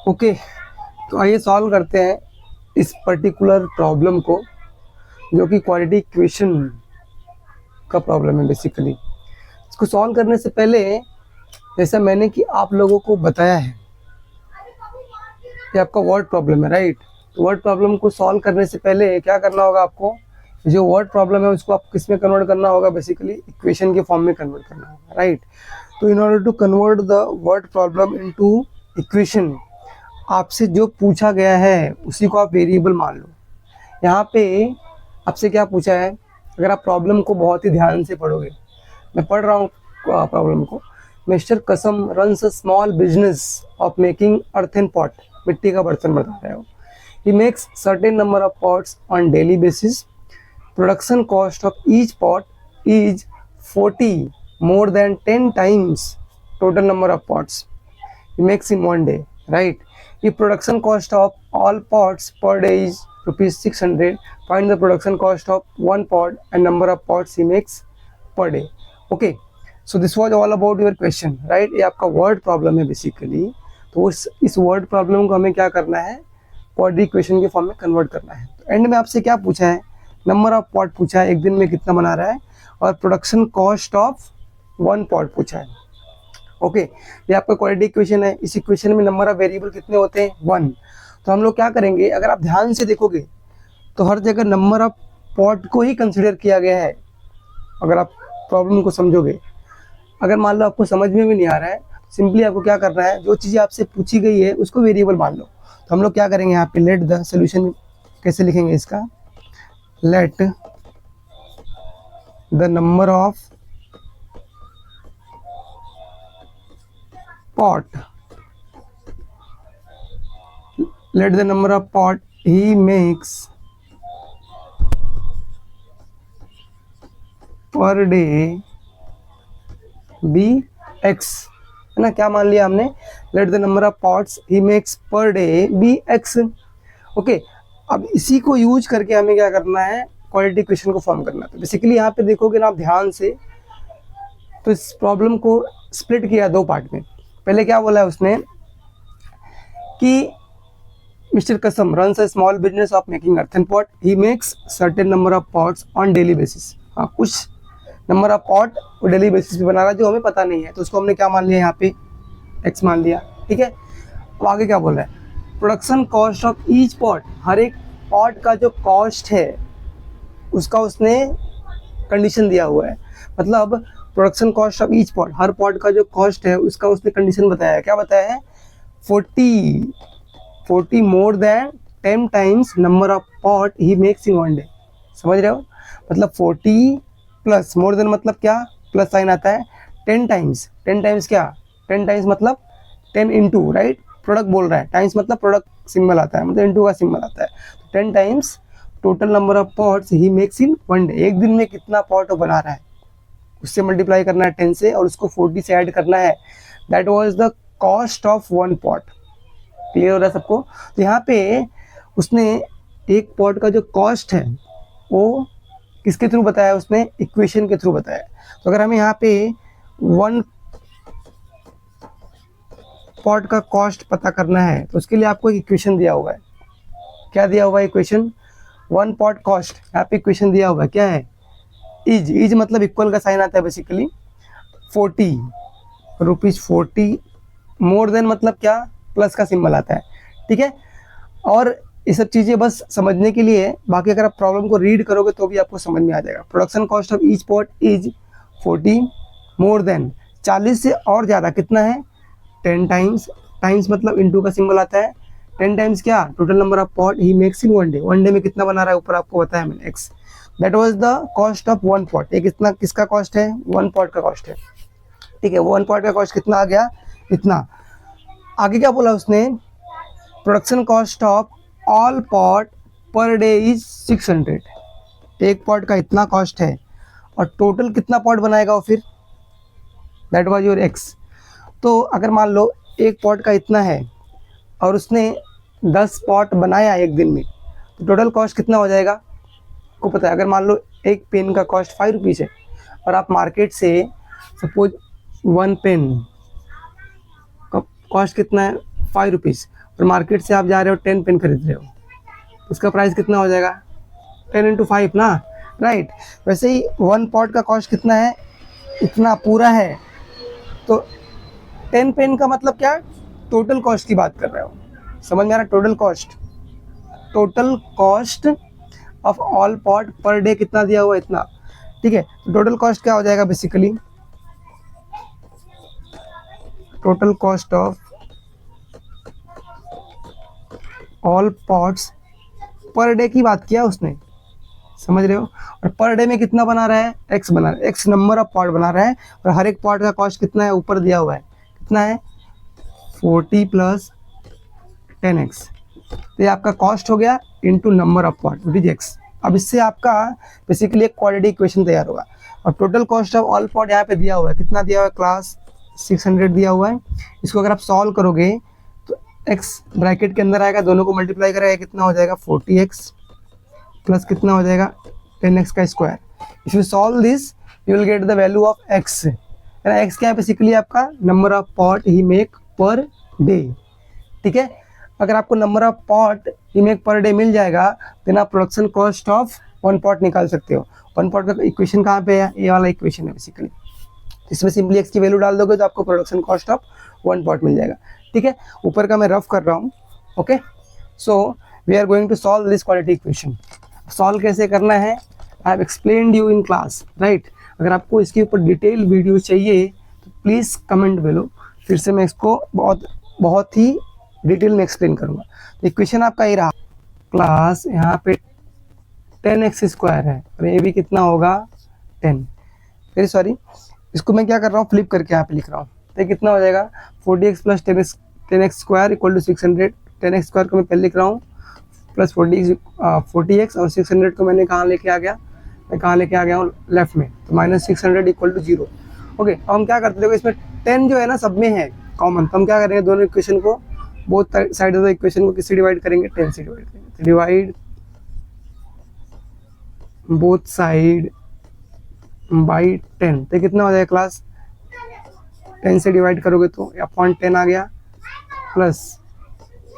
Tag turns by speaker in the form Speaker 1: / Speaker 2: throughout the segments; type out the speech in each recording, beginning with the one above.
Speaker 1: Okay, तो आइए solve करते हैं इस पर्टिकुलर प्रॉब्लम को, जो कि क्वाड्रेटिक इक्वेशन का प्रॉब्लम है बेसिकली। इसको सॉल्व करने से पहले, जैसा मैंने कि आप लोगों को बताया है, ये आपका वर्ड प्रॉब्लम है, राइट। तो वर्ड प्रॉब्लम को सॉल्व करने से पहले क्या करना होगा आपको, जो वर्ड प्रॉब्लम है उसको आप किस में कन्वर्ट करना होगा, बेसिकली इक्वेशन के फॉर्म में कन्वर्ट करना होगा, राइट। तो in order to convert the word problem into equation, आपसे जो पूछा गया है उसी को आप वेरिएबल मान लो। यहाँ पे आपसे क्या पूछा है, अगर आप प्रॉब्लम को बहुत ही ध्यान से पढ़ोगे, मैं पढ़ रहा हूँ प्रॉब्लम को। मिस्टर कसम runs a small business of making earthen pot, मिट्टी का बर्तन बता रहे हो। He makes certain number of pots on daily basis. Production cost of each pot is 40 more than 10 times total number of pots he makes in one day, right? If production cost of all pots per day is rupees 600, find the production cost of one pot and number of pots he makes per day. Okay, so this was all about your question, right? ये आपका word problem है basically। तो इस word problem को हमें क्या करना है, quadratic equation के फॉर्म में कन्वर्ट करना है। तो एंड में आपसे क्या पूछा है, नंबर ऑफ पॉट पूछा है, एक दिन में कितना बना रहा है, और production cost of one pot पूछा है। ओके, ये आपका क्वाड्रेटिक इक्वेशन है। इस इक्वेशन में नंबर ऑफ वेरिएबल कितने होते हैं, 1। तो हम लोग क्या करेंगे, अगर आप ध्यान से देखोगे तो हर जगह नंबर ऑफ पॉट को ही कंसिडर किया गया है। अगर आप प्रॉब्लम को समझोगे, अगर मान लो आपको समझ में भी नहीं आ रहा है, सिंपली आपको क्या करना है, जो चीज़ें आपसे पूछी गई है उसको वेरिएबल मान लो। तो हम लोग क्या करेंगे, यहाँ पे लेट द सोल्यूशन कैसे लिखेंगे इसका, let the number of pot, let the number of pot he makes per day be x, है ना। क्या मान लिया हमने, let the number of pots he makes per day be x। Okay, अब इसी को यूज करके हमें क्या करना है, क्वाड्रेटिक इक्वेशन को फॉर्म करना है। तो बेसिकली यहाँ पे देखोगे ना आप ध्यान से, तो इस प्रॉब्लम को स्प्लिट किया दो पार्ट में। पहले क्या बोला है उसने कि मिस्टर कसम runs a small business of making earthen pot, he makes certain number of pots on daily basis. हाँ, कुछ नंबर ऑफ पॉट वो डेली बेसिस पे बना रहा है जो हमें पता नहीं है, तो उसको हमने क्या मान लिया, यहाँ पे एक्स मान लिया, ठीक है। अब आगे क्या बोल रहा है, production cost of each pot, हर एक पॉट का जो कॉस्ट है उसका उसने कंडीशन दिया हुआ है। मतलब production cost of each pot, her pot का जो कॉस्ट है उसका उसने कंडीशन बताया है। क्या बताया है, 40 more than 10 times number of pot he makes in one day. समझ रहे हो, मतलब 40 प्लस मोर देन मतलब क्या, प्लस साइन आता है, 10 टाइम्स, 10 टाइम्स क्या, 10 टाइम्स मतलब 10 इंटू, राइट। प्रोडक्ट बोल रहा है, टाइम्स मतलब प्रोडक्ट सिंबल आता है, मतलब इंटू का सिंबल आता है। 10 times total number of pots he makes in one day, एक दिन में कितना पॉट बना रहा है उससे मल्टीप्लाई करना है 10 से, और उसको 40 से ऐड करना है। That was the cost of one pot. Clear हो रहा है सबको। तो यहाँ पे उसने एक पॉट का जो कॉस्ट है वो किसके थ्रू बताया, उसने इक्वेशन के थ्रू बताया। तो अगर हमें यहाँ पे वन पॉट का कॉस्ट पता करना है तो उसके लिए आपको एक इक्वेशन दिया हुआ है। क्या दिया हुआ है इक्वेशन, वन पॉट कॉस्ट। यहाँ पे इक्वेशन दिया हुआ है, क्या है, इज मतलब इक्वल का साइन आता है बेसिकली, 40 रुपीज़ 40, मोर देन मतलब क्या, प्लस का सिंबल आता है, ठीक है। और ये सब चीज़ें बस समझने के लिए, बाकी अगर आप प्रॉब्लम को रीड करोगे तो भी आपको समझ में आ जाएगा। Production cost of each pot is 40 more than, 40 से और ज़्यादा कितना है, 10 टाइम्स, टाइम्स मतलब इंटू का सिंबल आता है, 10 टाइम्स क्या, total number of pot he makes in one day, one day में कितना बना रहा है ऊपर आपको बताया मैंने, x. That was the cost of one pot. एक इतना किसका कॉस्ट है, वन पॉट का कॉस्ट है, ठीक है। वन पॉट का कॉस्ट कितना आ गया, इतना। आगे क्या बोला उसने, production cost of all pot per day is 600, एक पॉट का इतना कॉस्ट है, और टोटल कितना पॉट बनाएगा वो फिर, दैट वाज योर एक्स। तो अगर मान लो एक पॉट का इतना है और उसने 10 पॉट बनाया एक दिन में, तो टोटल कॉस्ट कितना हो जाएगा को पता है। अगर मान लो एक पेन का कॉस्ट 5 रुपीज़ है और आप मार्केट से सपोज 1 पेन का कॉस्ट कितना है, 5 रुपीज़, और मार्केट से आप जा रहे हो 10 पेन खरीद रहे हो, उसका प्राइस कितना हो जाएगा 10 इंटू 5 ना, राइट। वैसे ही 1 पॉट का कॉस्ट कितना है, इतना पूरा है, तो 10 पेन का मतलब क्या, टोटल कॉस्ट की बात कर रहे हो, समझ में आ रहा, total cost of all pot per day कितना दिया हुआ है, इतना, ठीक है। तो टोटल कॉस्ट क्या हो जाएगा basically, total cost of all pots per day की बात किया उसने, समझ रहे हो। और पर डे में कितना बना रहा है, एक्स बना रहा है, एक्स नंबर ऑफ पॉट बना रहा है, और हर एक पॉट का कॉस्ट कितना है, ऊपर दिया हुआ है, कितना है 40 प्लस 10x, तो ये आपका कॉस्ट हो गया into number of pot, which is x. अब इससे आपका बेसिकली एक क्वाड्रेटिक इक्वेशन तैयार होगा। और total cost of all pot यहाँ पे दिया हुआ है, कितना दिया हुआ है क्लास 600 दिया हुआ है। इसको अगर आप सॉल्व करोगे तो x ब्रैकेट के अंदर आएगा, दोनों को मल्टीप्लाई करेगा, कितना हो जाएगा 40x प्लस कितना हो जाएगा 10x का square. If you solve this you will get the value of x, x क्या है बेसिकली आपका number of pot he make per day, ठीक है। अगर आपको number of pot he make per day meal जाएगा देन आप प्रोडक्शन कॉस्ट ऑफ 1 पॉट निकाल सकते हो। 1 पॉट का इक्वेशन कहाँ पे है, ये वाला इक्वेशन है बेसिकली, इसमें सिंपली x की वैल्यू डाल दोगे तो आपको प्रोडक्शन कॉस्ट ऑफ 1 पॉट मिल जाएगा, ठीक है। ऊपर का मैं रफ कर रहा हूँ, okay. So we are going to solve this quadratic equation. Solve कैसे करना है I have explained you in class, right. अगर आपको इसके ऊपर डिटेल वीडियो चाहिए तो प्लीज़ कमेंट बेलो, फिर से मैं इसको बहुत ही डिटेल में एक्सप्लेन करूँगा। तो इक्वेशन आपका ये रहा, क्लास यहाँ पे 10x स्क्वायर है और ये भी कितना होगा 10, वेरी सॉरी, इसको मैं क्या कर रहा हूँ फ्लिप करके यहाँ पे लिख रहा हूँ, तो ये कितना हो जाएगा 40x plus 10x square equal to 600। 10x square को मैं पहले लिख रहा हूँ प्लस 40x और 600 को मैंने कहाँ लेके आ गया, मैं कहाँ लेके आ गया हूँ लेफ्ट में, तो माइनस 600 इक्वल टू 0, ओके। अब हम क्या करते हैं, इसमें 10 जो है ना सब में है कॉमन, तो हम क्या करेंगे दोनों इक्वेशन को, both side of the equation को किससे डिवाइड करेंगे, 10 से डिवाइड करेंगे, डिवाइड बोथ साइड बाई 10, तो कितना हो जाएगा क्लास 10 से डिवाइड करोगे तो अपॉन 10 आ गया, प्लस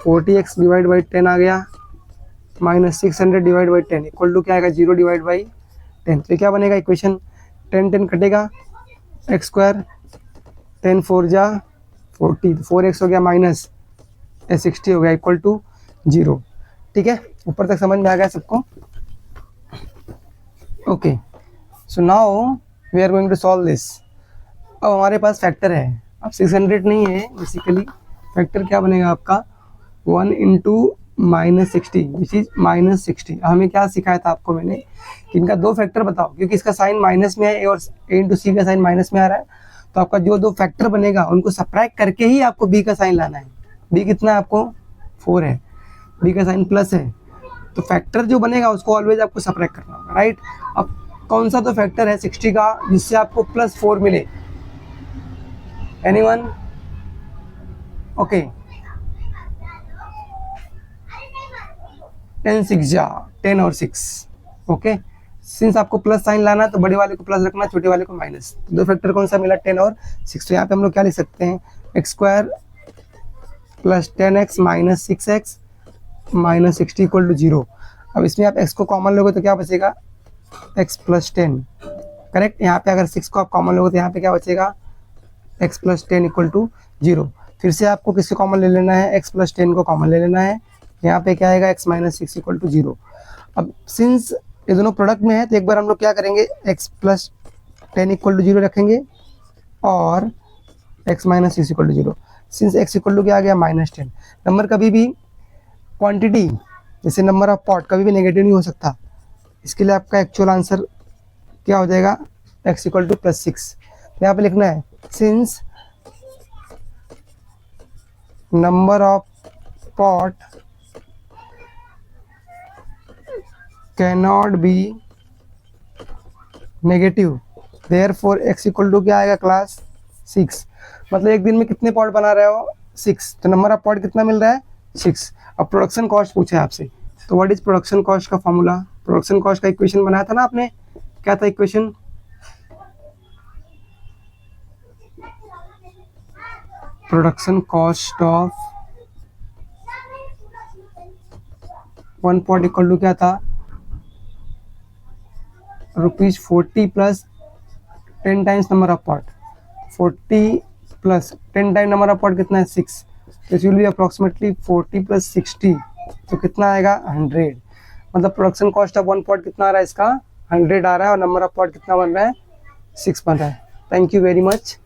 Speaker 1: 40x डिवाइड बाई 10 आ गया, minus 600 divide by 10 equal to क्या आएगा 0 डिवाइड बाई 10। तो क्या बनेगा इक्वेशन, 10 कटेगा, एक्स स्क्वायर 10 4 जा 40, 4x हो गया माइनस 60 हो गया इक्वल टू 0, ठीक है। ऊपर तक समझ में आ गया सबको, okay. So now we are going to solve this. अब हमारे पास फैक्टर है, अब 600 नहीं है बेसिकली, फैक्टर क्या बनेगा आपका 1 into minus 60 which is minus 60। हमें क्या सिखाया था आपको मैंने कि इनका 2 फैक्टर बताओ, क्योंकि इसका साइन माइनस में है और a इंटू सी का साइन माइनस में आ रहा है, तो आपका जो 2 फैक्टर बनेगा उनको सब्ट्रैक्ट करके ही आपको b का साइन लाना है। b कितना है आपको 4 है, b का साइन प्लस है, तो फैक्टर जो बनेगा उसको ऑलवेज आपको सब्ट्रैक्ट करना होगा, राइट। अब कौन सा तो फैक्टर है 60 का जिससे आपको प्लस 4 मिले, एनीवन, ओके। 10 6 जा 10 और 6, ओके। सिंस आपको प्लस साइन लाना है तो बड़े वाले को प्लस रखना, छोटे वाले को माइनस। 2 फैक्टर कौन सा मिला 10 और 6, तो यहाँ पे हम लोग क्या लिख सकते हैं X square plus 10x minus 6x minus 60 equal to 0। अब इसमें आप x को कॉमन लोगे तो क्या बचेगा x प्लस 10, करेक्ट। यहाँ पे अगर 6 को आप कॉमन लोगे तो यहाँ पे क्या बचेगा x प्लस 10 इक्वल टू 0। फिर से आपको किससे कॉमन ले लेना है, x प्लस 10 को कॉमन ले लेना है, यहाँ पे क्या आएगा x माइनस 6 इक्वल टू 0। अब सिंस ये दोनों प्रोडक्ट में है तो एक बार हम लोग क्या करेंगे x प्लस 10 इक्वल टू 0 रखेंगे और x minus 6 equal to 0। Since x equal to क्या आ गया माइनस 10। नंबर कभी भी क्वांटिटी जैसे नंबर ऑफ पॉट कभी भी नेगेटिव नहीं हो सकता, इसके लिए आपका एक्चुअल आंसर क्या हो जाएगा x इक्वल टू प्लस 6। तो यहाँ पे लिखना है since number of pot cannot be negative therefore x equal to क्या आएगा क्लास 6। मतलब एक दिन में कितने पॉट बना रहे हो 6, तो नंबर ऑफ पॉट कितना मिल रहा है 6। अब प्रोडक्शन कॉस्ट पूछा है आपसे, तो व्हाट इज प्रोडक्शन कॉस्ट का फॉर्मूला, प्रोडक्शन कॉस्ट का इक्वेशन बनाया था ना आपने, क्या था equation, production cost of 1 pot equal to क्या था, ₹40 plus 10 times number of pot. 40 plus 10 time number of pot कितना है, 6, तो it will be approximately 40 plus 60, तो कितना आएगा 100। मतलब प्रोडक्शन कॉस्ट ऑफ 1 पॉट कितना आ रहा है इसका, 100 आ रहा है, और नंबर ऑफ पॉट कितना बन रहा है, 6 बन रहा है। Thank you very much.